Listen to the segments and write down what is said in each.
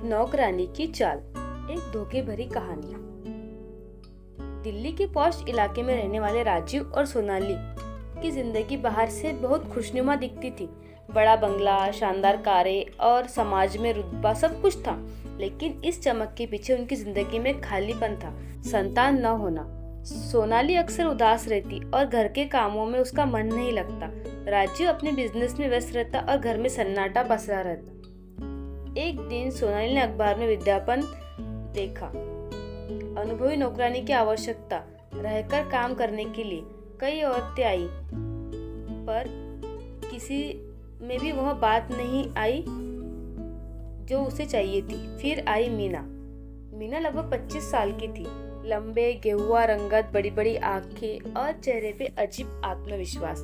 नौकरानी की चाल, एक धोखे भरी कहानी। दिल्ली के पॉश इलाके में रहने वाले राजीव और सोनाली की जिंदगी बाहर से बहुत खुशनुमा दिखती थी। बड़ा बंगला, शानदार कारें और समाज में रुतबा सब कुछ था, लेकिन इस चमक के पीछे उनकी जिंदगी में खालीपन था, संतान न होना। सोनाली अक्सर उदास रहती और घर के कामों में उसका मन नहीं लगता। राजीव अपने बिजनेस में व्यस्त रहता और घर में सन्नाटा पसरा रहता। एक दिन सोनाली ने अखबार में विज्ञापन देखा, अनुभवी नौकरानी की आवश्यकता, रहकर काम करने के लिए। कई औरतें आई, पर किसी में भी वह बात नहीं आई जो उसे चाहिए थी। फिर आई मीना। मीना लगभग 25 साल की थी। लंबे, गेहुआ रंगत, बड़ी बड़ी आंखें और चेहरे पे अजीब आत्मविश्वास।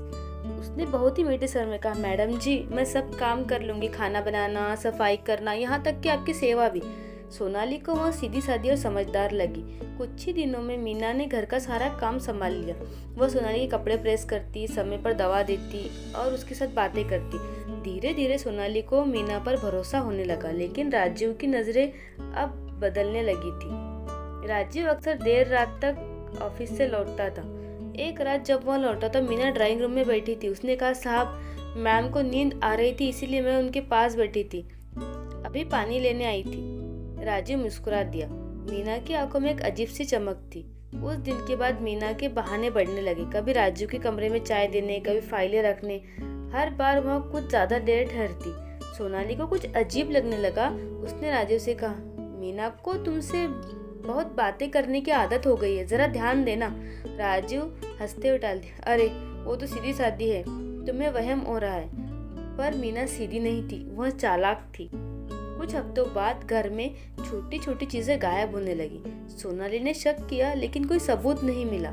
उसने बहुत ही मीठे स्वर में कहा, मैडम जी, मैं सब काम कर लूंगी, खाना बनाना, सफाई करना, यहाँ तक कि आपकी सेवा भी। सोनाली को वह सीधी सादी और समझदार लगी। कुछ ही दिनों में मीना ने घर का सारा काम संभाल लिया। वह सोनाली के कपड़े प्रेस करती, समय पर दवा देती और उसके साथ बातें करती। धीरे धीरे सोनाली को मीना पर भरोसा होने लगा, लेकिन राजीव की नजरें अब बदलने लगी थी। राजीव अक्सर देर रात तक ऑफिस से लौटता था। एक रात जब वह लौटा तो मीना ड्राइंग रूम में बैठी थी। उसने कहा, साहब, मैम को नींद आ रही थी, इसीलिए मैं उनके पास बैठी थी, अभी पानी लेने आई थी। राजीव मुस्कुरा दिया। मीना की आंखों में एक अजीब सी चमक थी। उस दिन के बाद मीना के बहाने बढ़ने लगे। कभी राजीव के कमरे में चाय देने, कभी फाइलें रखने। हर बार वह कुछ ज्यादा देर ठहरती। सोनाली को कुछ अजीब लगने लगा। उसने राजीव से कहा, मीना को तुमसे बहुत बातें करने की आदत हो गई है, जरा ध्यान देना। राजीव हंसते हुए टाल दिया, अरे वो तो सीधी सादी है, तुम्हें वहम हो रहा है। पर मीना सीधी नहीं थी, वह चालाक थी। कुछ हफ्तों बाद घर में छोटी छोटी चीजें गायब होने लगी। सोनाली ने शक किया, लेकिन कोई सबूत नहीं मिला।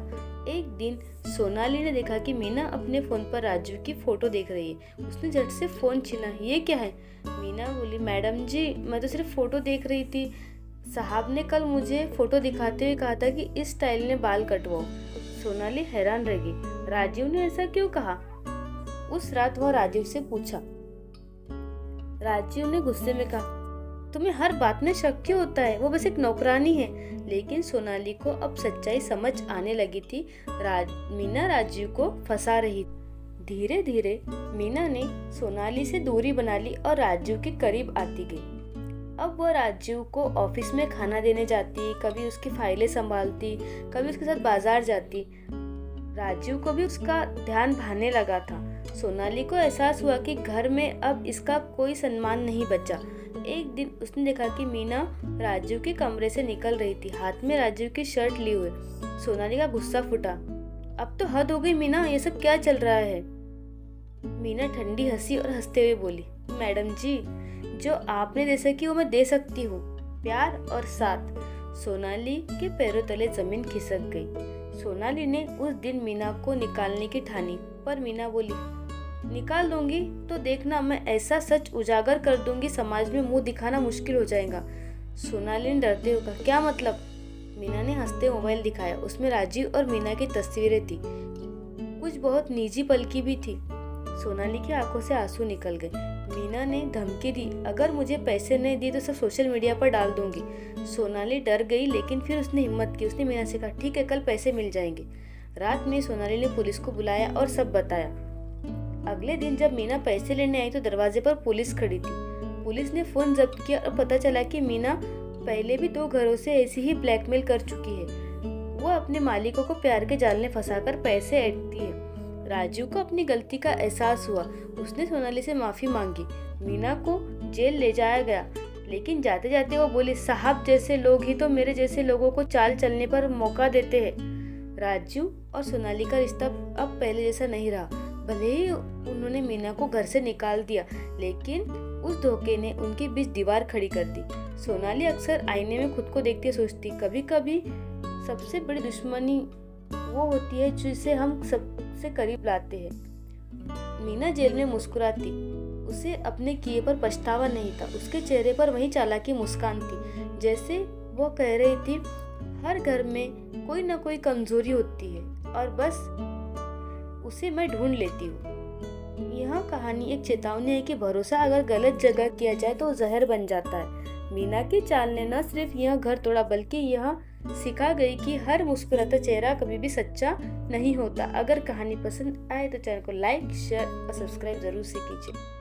एक दिन सोनाली ने देखा कि मीना अपने फोन पर राजीव की फोटो देख रही है। उसने झट से फोन छीना। ये क्या है? मीना बोली, मैडम जी, मैं तो सिर्फ फोटो देख रही थी। साहब ने कल मुझे फोटो दिखाते हुए कहा था कि इस स्टाइल में बाल कटवाओ। सोनाली हैरान रह गई। राजीव ने ऐसा क्यों कहा? उस रात वह राजीव से पूछा। राजीव ने गुस्से में कहा, तुम्हें हर बात में शक क्यों होता है? वो बस एक नौकरानी है। लेकिन सोनाली को अब सच्चाई समझ आने लगी थी। मीना राजीव को फंसा रही। धीरे धीरे मीना ने सोनाली से दूरी बना ली और राजीव के करीब आती गई। अब वह राजीव को ऑफिस में खाना देने जाती, कभी उसकी फाइलें संभालती, कभी उसके साथ बाजार जाती। राजीव को भी उसका ध्यान भाने लगा था। सोनाली को एहसास हुआ कि घर में अब इसका कोई सम्मान नहीं बचा। एक दिन उसने देखा कि मीना राजीव के कमरे से निकल रही थी, हाथ में राजीव की शर्ट ली हुए। सोनाली का गुस्सा फूटा। अब तो हद हो गई मीना, ये सब क्या चल रहा है? मीना ठंडी हंसी और हंसते हुए बोली, मैडम जी, जो आपने दे सकी वो मैं दे सकती हूँ, प्यार और साथ। सोनाली के पैरों तले जमीन खिसक गई। सोनाली ने उस दिन मीना को निकालने की ठानी, पर मीना बोली, निकाल दूंगी तो देखना, मैं ऐसा सच उजागर कर दूंगी, समाज में मुंह दिखाना मुश्किल हो जाएगा। सोनाली ने डरते हुए कहा, क्या मतलब? मीना ने हंसते मोबाइल दिखाया। उसमें राजीव और मीना की तस्वीरें थी, कुछ बहुत निजी पल की भी थी। सोनाली की आंखों से आंसू निकल गए। मीना ने धमकी दी, अगर मुझे पैसे नहीं दिए तो सब सोशल मीडिया पर डाल दूंगी। सोनाली डर गई, लेकिन फिर उसने हिम्मत की। उसने मीना से कहा, ठीक है, कल पैसे मिल जाएंगे। रात में सोनाली ने पुलिस को बुलाया और सब बताया। अगले दिन जब मीना पैसे लेने आई तो दरवाजे पर पुलिस खड़ी थी। पुलिस ने फोन जब्त किया और पता चला कि मीना पहले भी 2 घरों से ऐसी ही ब्लैकमेल कर चुकी है। वो अपने मालिकों को प्यार के जाल में फंसाकर पैसे ऐंठती है। राजीव को अपनी गलती का एहसास हुआ। उसने सोनाली से माफी मांगी। मीना को जेल ले जाया गया, लेकिन जाते जाते वो बोली, साहब जैसे लोग ही तो मेरे जैसे लोगों को चाल चलने पर मौका देते हैं। राजीव और सोनाली का रिश्ता अब पहले जैसा नहीं रहा। भले ही उन्होंने मीना को घर से निकाल दिया, लेकिन उस धोखे ने उनके बीच दीवार खड़ी कर दी। सोनाली अक्सर आईने में खुद को देखते सोचती, कभी कभी सबसे बड़ी दुश्मनी वो होती है जिसे हम सबसे करीब लाते हैं। मीना जेल में मुस्कुराती। उसे अपने किए पर पछतावा नहीं था। उसके चेहरे पर वही चालाकी मुस्कान थी, जैसे वो कह रही थी, हर घर में कोई ना कोई कमजोरी होती है और बस उसे मैं ढूंढ लेती हूँ। यह कहानी एक चेतावनी है कि भरोसा अगर गलत जगह किया जाए तो जहर बन जाता है। मीना की चाल ने न सिर्फ यह घर तोड़ा बल्कि यह सिखा गई कि हर मुस्कुराता चेहरा कभी भी सच्चा नहीं होता। अगर कहानी पसंद आए तो चैनल को लाइक, शेयर और सब्सक्राइब जरूर से कीजिए।